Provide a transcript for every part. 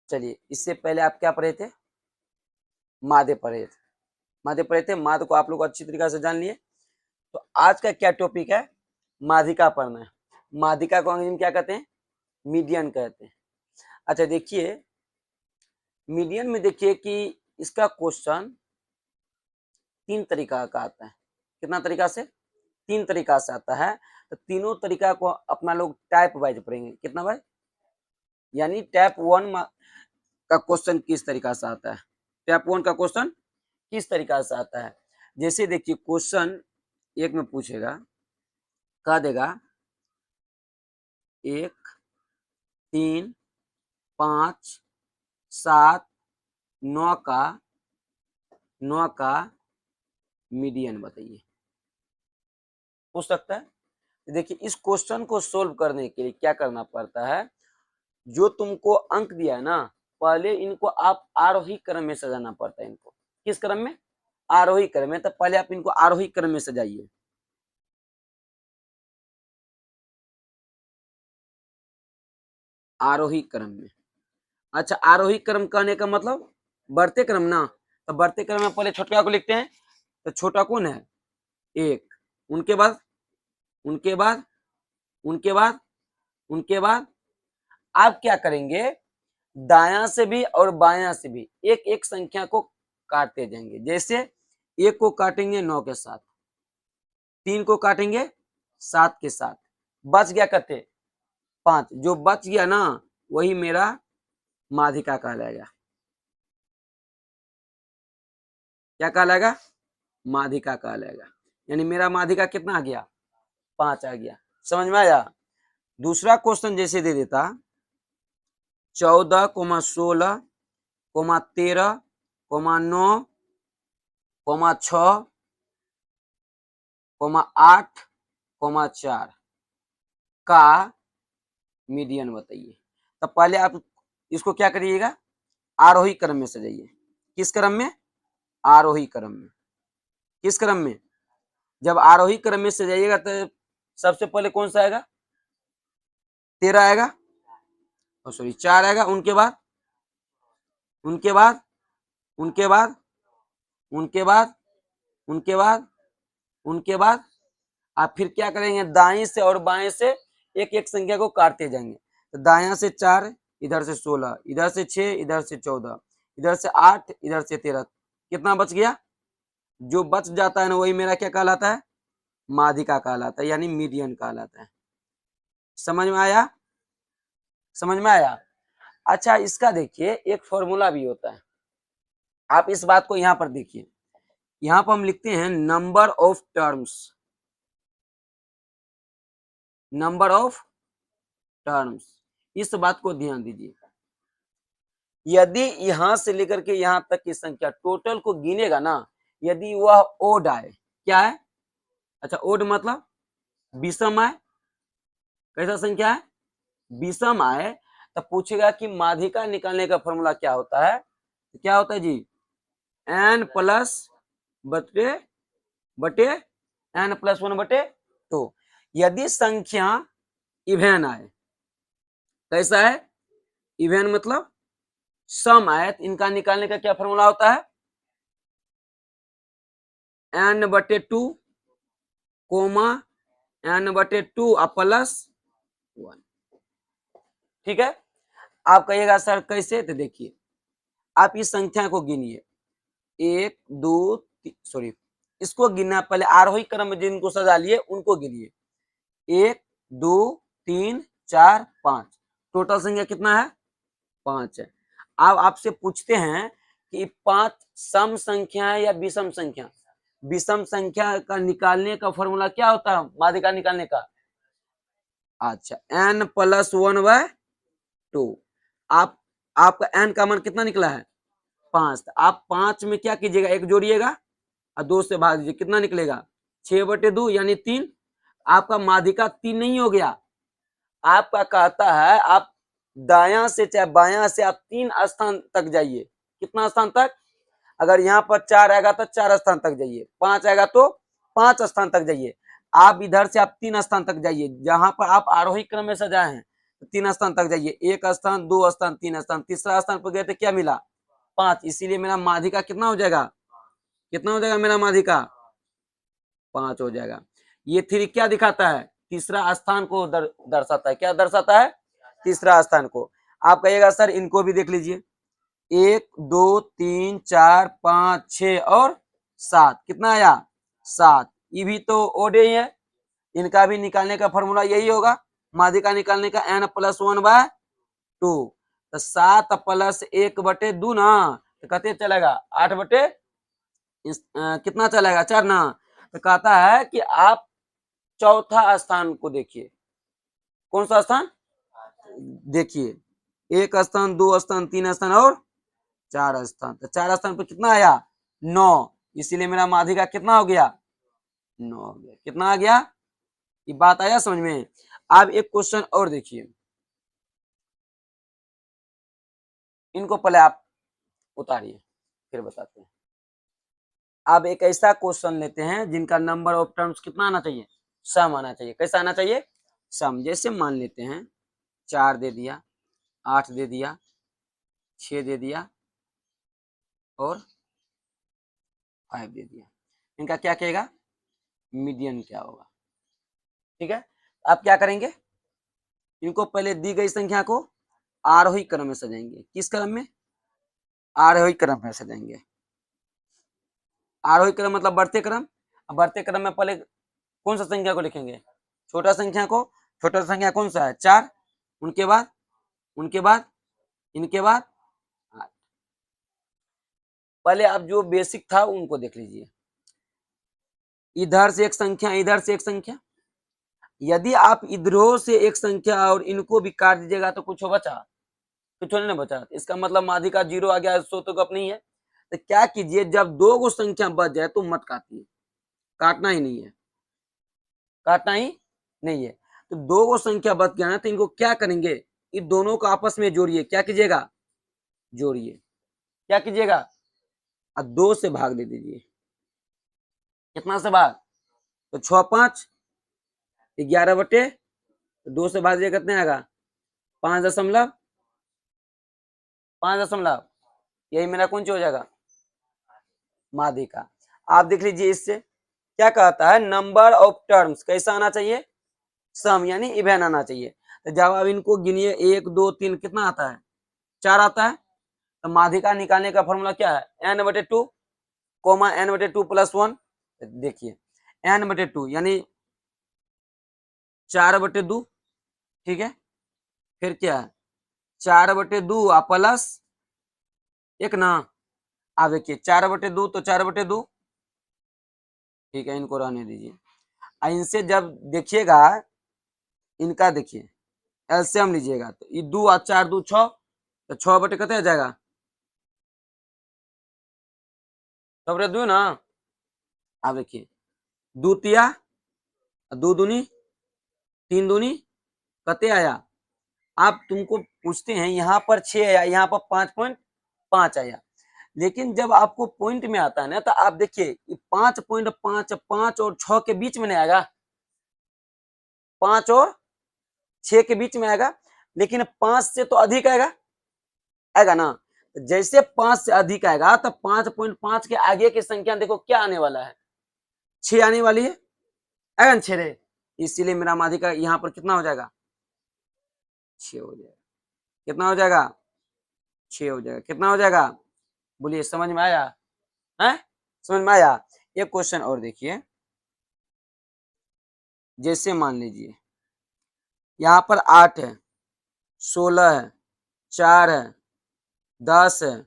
चलिए, इससे पहले आप क्या पढ़े थे? मादे पढ़े थे। मादे पढ़े थे, माद को आप लोग अच्छी तरीके से जान लिए। तो आज का क्या टॉपिक है? माध्यिका पढ़ना है। माध्यिका को अंग्रेजी में क्या कहते हैं? मीडियन कहते हैं। अच्छा देखिए, मीडियन में देखिए कि इसका क्वेश्चन 3 तरीका का आता है। कितना तरीका से? 3 तरीका से आता है। तो तीनों तरीका को अपना लोग टाइप वाइज पढ़ेंगे। कितना भाई? यानी टाइप 1 का क्वेश्चन किस तरीका से आता है, टाइप 1 का क्वेश्चन किस तरीका से आता है। जैसे देखिए, क्वेश्चन 1 में पूछेगा, कह देगा 1, 3, 5, 7, 9 का मीडियन बताइए। पूछ सकता है। देखिए, इस क्वेश्चन को सोल्व करने के लिए क्या करना पड़ता है, जो तुमको अंक दिया है ना, पहले इनको आप आरोही क्रम में सजाना पड़ता है। इनको किस क्रम में? आरोही क्रम में। तो पहले आप इनको आरोही क्रम में सजाइए। आरोही क्रम में। अच्छा, आरोही क्रम कहने का मतलब बढ़ते क्रम ना। तो बढ़ते क्रम में पहले छोटा को लिखते हैं। तो छोटा कौन है? 1। उनके बाद उनके बाद उनके बाद उनके बाद आप क्या करेंगे, दायां से भी और बायां से भी एक एक संख्या को काटते जाएंगे। जैसे 1 को काटेंगे 9 के साथ, 3 को काटेंगे 7 के साथ, बच गया कहते 5। जो बच गया ना, वही मेरा माध्यिका कहलाएगा। क्या कहलाएगा? माध्यिका कहलाएगा। यानी मेरा माध्यिका कितना आ गया? 5 आ गया। समझ में आया? दूसरा क्वेश्चन जैसे दे देता 14, 16, 13, 9, 6, 8, 4 का मीडियन बताइए। तो पहले आप इसको क्या करिएगा, आरोही क्रम में सजाइए। किस क्रम में? आरोही क्रम में। किस क्रम में? जब आरोही क्रम में सजाइएगा तो सबसे पहले कौन सा आएगा? 13 आएगा, सॉरी 4 आएगा। उनके बाद उनके बाद उनके बाद उनके बाद उनके बाद उनके बाद आप फिर क्या करेंगे, दाएं से और बाएं से एक एक संख्या को काटते जाएंगे। तो दायां से 4, इधर से 16, इधर से 6, इधर से 14, इधर से 8, इधर से 13। कितना बच गया? जो बच जाता है ना, वही मेरा क्या कहलाता है? माध्यिका कहलाता है, यानी मीडियन कहलाता है। समझ में आया? समझ में आया? अच्छा, इसका देखिए एक फॉर्मूला भी होता है। आप इस बात को यहां पर देखिए, यहां पर हम लिखते हैं number of terms. Number of terms, इस बात को ध्यान दीजिए। यदि यहां से लेकर के यहां तक की संख्या टोटल को गिनेगा ना, यदि वह ओड आए, क्या है? अच्छा, ओड मतलब विषम आए। कैसा संख्या है? विषम आए। तो पूछेगा कि माध्यिका निकालने का फॉर्मूला क्या होता है। तो क्या होता है जी? n प्लस बटे बटे n प्लस 1 बटे 2। यदि संख्या इवेन आए, कैसा है? इवेन मतलब सम आए, तो इनका निकालने का क्या फॉर्मूला होता है? n बटे 2 कोमा n बटे 2 प्लस 1। ठीक है। आप कहिएगा सर कैसे? तो देखिए, आप इस संख्या को गिनिए, 1 2 सॉरी, इसको गिनना पहले आरोही क्रम में जिनको सजा लिए उनको गिनिए। 1 2 3 4 5, टोटल संख्या कितना है? 5 है। अब आपसे पूछते हैं कि 5 सम संख्या है या विषम संख्या? विषम संख्या का निकालने का फॉर्मूला क्या होता है माध्यिका निकालने का? अच्छा, n प्लस 1/2। आपका n का मान कितना निकला है? 5। आप 5 में क्या कीजिएगा, 1 जोड़िएगा और 2 से भाग दीजिए। कितना निकलेगा? 6/2 यानी 3। आपका माध्यिका 3 नहीं हो गया। आपका कहता है आप दायां से चाहे बायां से आप 3 स्थान तक जाइए। कितना स्थान तक? अगर यहाँ पर 4 आएगा तो 4 स्थान तक जाइए, 5 आएगा तो 5 स्थान तक जाइए। आप इधर से आप 3 स्थान तक जाइए, जहां पर आप आरोही क्रम में सजाए हैं। 3 स्थान तक जाइए, 1 स्थान, 2 स्थान, 3 स्थान, तीसरा स्थान पर गए थे, क्या मिला? 5, इसीलिए मेरा माध्यिका कितना हो जाएगा? कितना हो जाएगा मेरा माध्यिका? 5 हो जाएगा। ये 3 क्या दिखाता है? तीसरा स्थान को दर्शाता है। क्या दर्शाता है? तीसरा स्थान को। आप कहिएगा सर इनको भी देख लीजिए, 1 2 3 4 5 6 और 7, कितना आया? 7। ये भी तो ओडे ही है, इनका भी निकालने का फॉर्मूला यही होगा, माध्यिका निकालने का n+1/2। तो 7 + 1/2 ना, तो कहते चलेगा 8/, कितना चलेगा? 4 ना। तो कहता है कि आप चौथा स्थान को देखिए। कौन सा स्थान? देखिए, 1 स्थान, 2 स्थान, 3 स्थान और 4 स्थान। तो 4 स्थान पर कितना आया? 9, इसीलिए मेरा माध्यिका कितना हो गया? 9 हो गया। कितना आ गया? ये बात आया समझ में? आप एक क्वेश्चन और देखिए, इनको पहले आप उतारिए फिर बताते हैं। अब एक ऐसा क्वेश्चन लेते हैं जिनका नंबर ऑफ टर्म्स कितना आना चाहिए? सम आना चाहिए। कैसा आना चाहिए? सम। जैसे मान लेते हैं 4 दे दिया, 8 दे दिया, 6 दे दिया और 5 दे दिया। इनका क्या कहेगा? मीडियन क्या होगा? ठीक है, आप क्या करेंगे? इनको पहले दी गई संख्या को आरोही क्रम में सजाएंगे। किस क्रम में? आरोही क्रम में सजाएंगे। आरोही क्रम मतलब बढ़ते क्रम। बढ़ते क्रम में पहले कौन सा संख्या को लिखेंगे? छोटा संख्या को। छोटा संख्या कौन सा है? 4। उनके बाद इनके बाद 8। पहले आप जो बेसिक था उनको देख लीजिए, इधर से एक संख्या, इधर से एक संख्या। यदि आप इधरों से एक संख्या और इनको भी काट दीजिएगा तो कुछ बचा? कुछ नहीं बचा। इसका मतलब माध्यिका 0 आ गया, सो तो गप नहीं है। तो क्या कीजिए, जब 2 गो संख्या बच जाए तो मत काटिए, काटना ही नहीं है, काटना ही नहीं है। तो 2 गो संख्या बच गया ना, तो इनको क्या करेंगे? इन दोनों को आपस में जोड़िए। क्या कीजिएगा? जोड़िए। क्या कीजिएगा? 2 से भाग दे दीजिए। कितना से भाग? तो 6 5 11/2 से भाग दीजिए, कितने आएगा? 5 दशमलव, यही मेरा कौन सी हो जाएगा? माध्यिका। आप देख लीजिए, इससे क्या कहता है? नंबर ऑफ टर्म्स कैसा आना चाहिए? सम, यानी इवन आना चाहिए। तो जब आप इनको गिनिए 1 2 3, कितना आता है? 4 आता है। तो माध्यिका निकालने का फॉर्मूला क्या है? n/2, n/2 + 1। देखिए n/2 यानी 4/2, ठीक है। फिर क्या है? 4/2 प्लस 1 ना। आप देखिए 4/2 तो 4/2, ठीक है, इनको रहने दीजिए। इनसे जब देखिएगा, इनका देखिए एलसीएम लीजिएगा, तो ये 2 और 4 2 6, तो 6/, कितने आ जाएगा? 6/2 ना। आप देखिए 2 तिया, 2 दूनी, 3 दूनी, कते आया? आप तुमको पूछते हैं यहाँ पर 6 आया, यहाँ पर 5.5 आया, लेकिन जब आपको पॉइंट में आता है ना, तो आप देखिए 5.5 5 और 6 के बीच में नहीं आएगा, 5 और 6 के बीच में आएगा, लेकिन 5 से तो अधिक आएगा, आएगा ना। जैसे 5 से अधिक आएगा तो 5.5 के आगे की संख्या देखो क्या आने वाला है? 6 आने वाली है, आएगा ना 6 रे। इसीलिए मेरा माध्यिका यहाँ पर कितना हो जाएगा? 6 हो जाएगा। कितना हो जाएगा? 6 हो जाएगा। कितना हो जाएगा? बोलिए, समझ में आया? है? समझ में आया? एक क्वेश्चन और देखिए, जैसे मान लीजिए यहाँ पर 8 है, 16 है, 4 है, 10 है,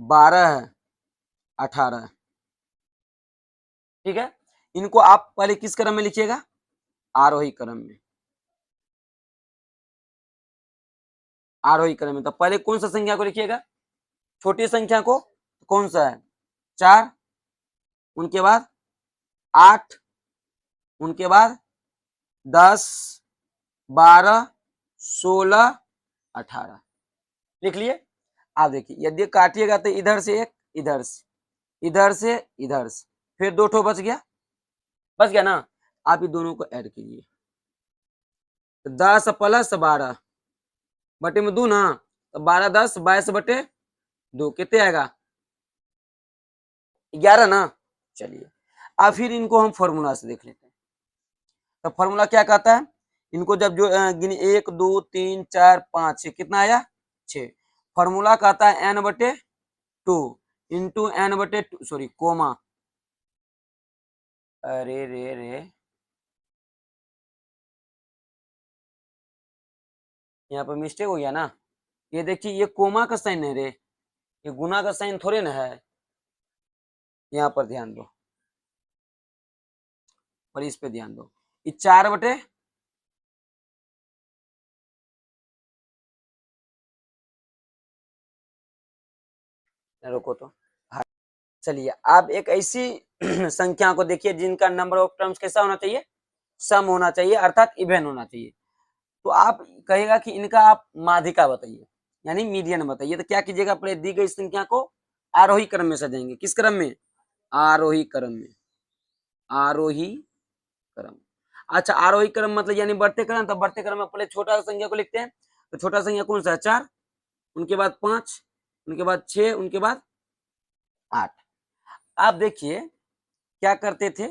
12 है, 18 है, ठीक है। इनको आप पहले किस क्रम में लिखिएगा? आरोही क्रम में। आरोही क्रम में। तो पहले कौन सा संख्या को लिखिएगा? छोटी संख्या को। कौन सा है? 4, उनके बाद 8, उनके बाद 10, 12, 16, 18, लिख लिए। आप देखिए, यदि काटिएगा तो इधर से एक, इधर से, इधर से, इधर से, फिर 2 ठो बच गया, बच गया ना। आप ये दोनों को ऐड कीजिए, तो 10 प्लस 12 बटे में 2 ना, तो 12 10 22 बटे 2 कितने आएगा 11 ना। चलिए अब फिर इनको हम फॉर्मूला से देख लेते हैं। तो फॉर्मूला क्या कहता है, इनको जब जो गिनी 1 2 3 4 5 6 कितना आया 6। फॉर्मूला कहता है n बटे 2 इंटू n बटे 2 सॉरी कोमा, अरे रे रे यहाँ पर मिस्टेक हो गया ना। ये देखिए ये कोमा का साइन है रे, ये गुना का साइन थोड़े ना है। यहाँ पर ध्यान दो और इस पे ध्यान दो, ये 4 बटे रोको तो। हाँ चलिए आप एक ऐसी संख्या को देखिए जिनका नंबर ऑफ टर्म्स कैसा होना चाहिए, सम होना चाहिए अर्थात इवन होना चाहिए। तो आप कहेगा कि इनका आप माध्यिका बताइए यानी मीडियन बताइए। तो क्या कीजिएगा, पहले दी गई संख्या को आरोही क्रम में सजाएंगे। किस क्रम में, आरोही क्रम में, आरोही क्रम। अच्छा आरोही क्रम मतलब यानी बढ़ते क्रम, तो बढ़ते क्रम में पहले छोटा संख्या को लिखते हैं। तो छोटा संख्या कौन सा है 4, उनके बाद 5, उनके बाद 6, उनके बाद 8। आप देखिए क्या करते थे,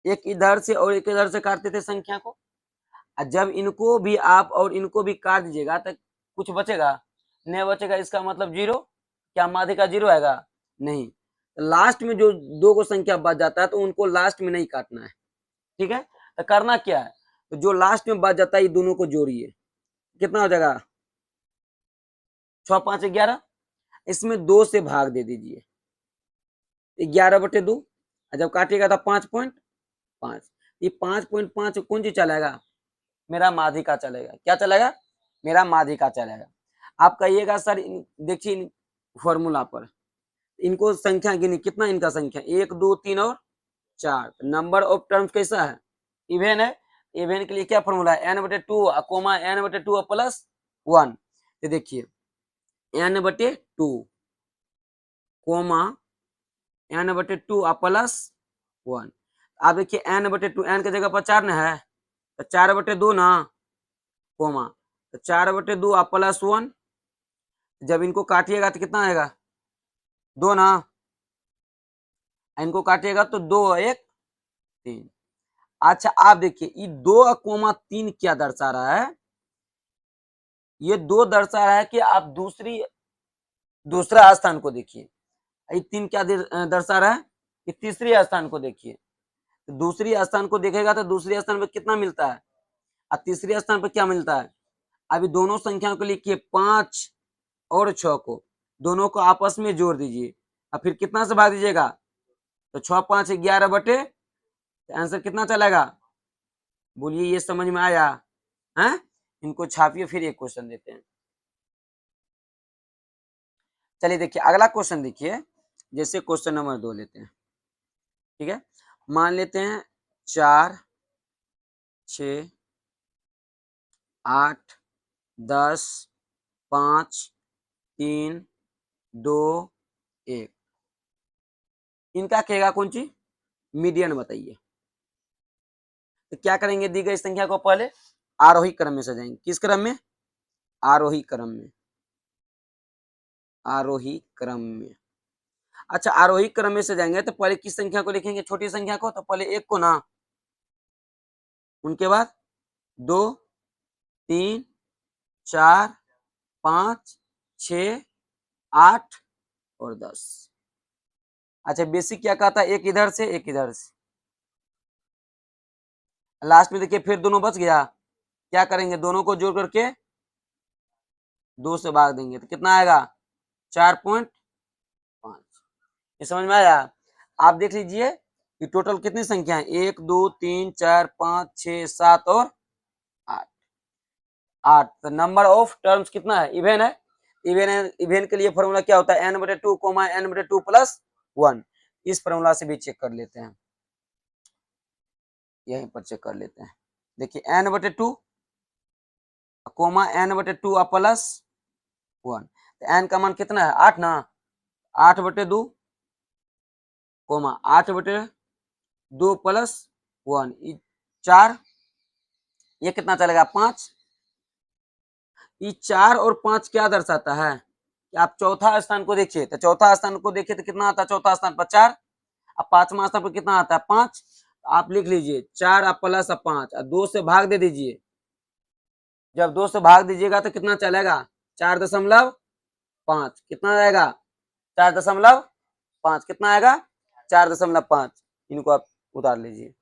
एक इधर से और एक इधर से काटते थे संख्या को। जब इनको भी आप और इनको भी काट दीजिएगा तो कुछ बचेगा नहीं बचेगा, इसका मतलब 0। क्या माध्यिका 0 आएगा, नहीं। लास्ट में जो 2 को संख्या बच जाता है तो उनको लास्ट में नहीं काटना है, ठीक है। तो करना क्या है, तो जो लास्ट में बच जाता है ये दोनों को जोड़िए, कितना हो जाएगा 6 5 11। इसमें 2 से भाग दे दीजिए, 11 बटे 2। जब काटिएगा तो 5.5, ये 5.5 कौन चीज चलेगा, मेरा माध्यिका चलेगा। क्या चलेगा, मेरा माध्यिका चलेगा। आप कहिएगा सर देखिए फॉर्मूला पर इनको संख्या गिनी, कितना इनका संख्या 1 2 3 और 4। नंबर ऑफ टर्म्स कैसा है, इवेन है। इवेन के लिए क्या फॉर्मूला है, n बटे 2 कोमा n बटे 2 प्लस 1। तो देखिए n बटे 2 कोमा n बटे 2 प्लस 1। आप देखिए n बटे 2, n की जगह पर 4 ना है, तो 4 बटे 2 ना कोमा, तो 4 बटे 2 प्लस 1। जब इनको काटिएगा तो कितना आएगा 2 ना, इनको काटिएगा तो 2 1 3। अच्छा आप देखिए ये 2 कोमा 3 क्या दर्शा रहा है, ये 2 दर्शा रहा है कि आप दूसरा स्थान को देखिए। ये 3 क्या दर्शा रहा है कि तीसरी स्थान को देखिए। तो दूसरी स्थान को देखेगा तो दूसरी स्थान पर कितना मिलता है और तीसरी स्थान पर क्या मिलता है। अभी दोनों संख्याओं को लिखिए 5 और 6 को दोनों को आपस में जोड़ दीजिए और फिर कितना से भाग दीजिएगा, तो 6 5 11 बटे, तो आंसर कितना चलेगा, बोलिए ये समझ में आया है। इनको छापिए फिर एक क्वेश्चन देते हैं। चलिए देखिए अगला क्वेश्चन देखिए, जैसे क्वेश्चन नंबर 2 लेते हैं, ठीक है। मान लेते हैं 4 6 8 10 5 3 2 1। इनका कहेगा कौन सी मीडियन बताइए। तो क्या करेंगे, दी गई संख्या को पहले आरोही क्रम में सजाएंगे। किस क्रम में, आरोही क्रम में, आरोही क्रम में। अच्छा आरोही क्रम में सजाएंगे तो पहले किस संख्या को लिखेंगे, छोटी संख्या को। तो पहले 1 को ना, उनके बाद 2 3 4 5 6 8 और 10। अच्छा बेसिक क्या कहता है, एक इधर से एक इधर से। लास्ट में देखिए फिर दोनों बच गया, क्या करेंगे दोनों को जोड़ करके 2 से भाग देंगे तो कितना आएगा 4.5। ये समझ में आया। आप देख लीजिए कि टोटल कितनी संख्या है, 1 2 3 4 5 6 7 और 8। 8 तो नंबर ऑफ टर्म्स कितना है, इवेन है। इवेन है, इवेन के लिए फॉर्मूला क्या होता है, n बटे 2 कोमा n बटे 2 प्लस 1। इस फॉर्मूला से भी चेक कर लेते हैं, यहीं पर चेक कर लेते हैं। देखिए n बटे 2 कोमा n बटे 2 प्लस 1। तो n का मान कितना है 8 ना, 8 बटे 2 कोमा 8 बटे 2 प्लस 1, 4 ये कितना चलेगा 5। ये 4 और 5 क्या दर्शाता है कि आप चौथा स्थान को देखिए, तो चौथा स्थान को देखिए तो कितना आता है चौथा स्थान पर 4, अब पांचवा स्थान पर कितना आता है 5। आप लिख लीजिए 4 आप प्लस 5 और 2 से भाग दे दीजिए। जब 2 से भाग दीजिएगा तो कितना चलेगा 4.5, कितना आएगा 4.5, कितना आएगा 4.5। इनको आप उतार लीजिए।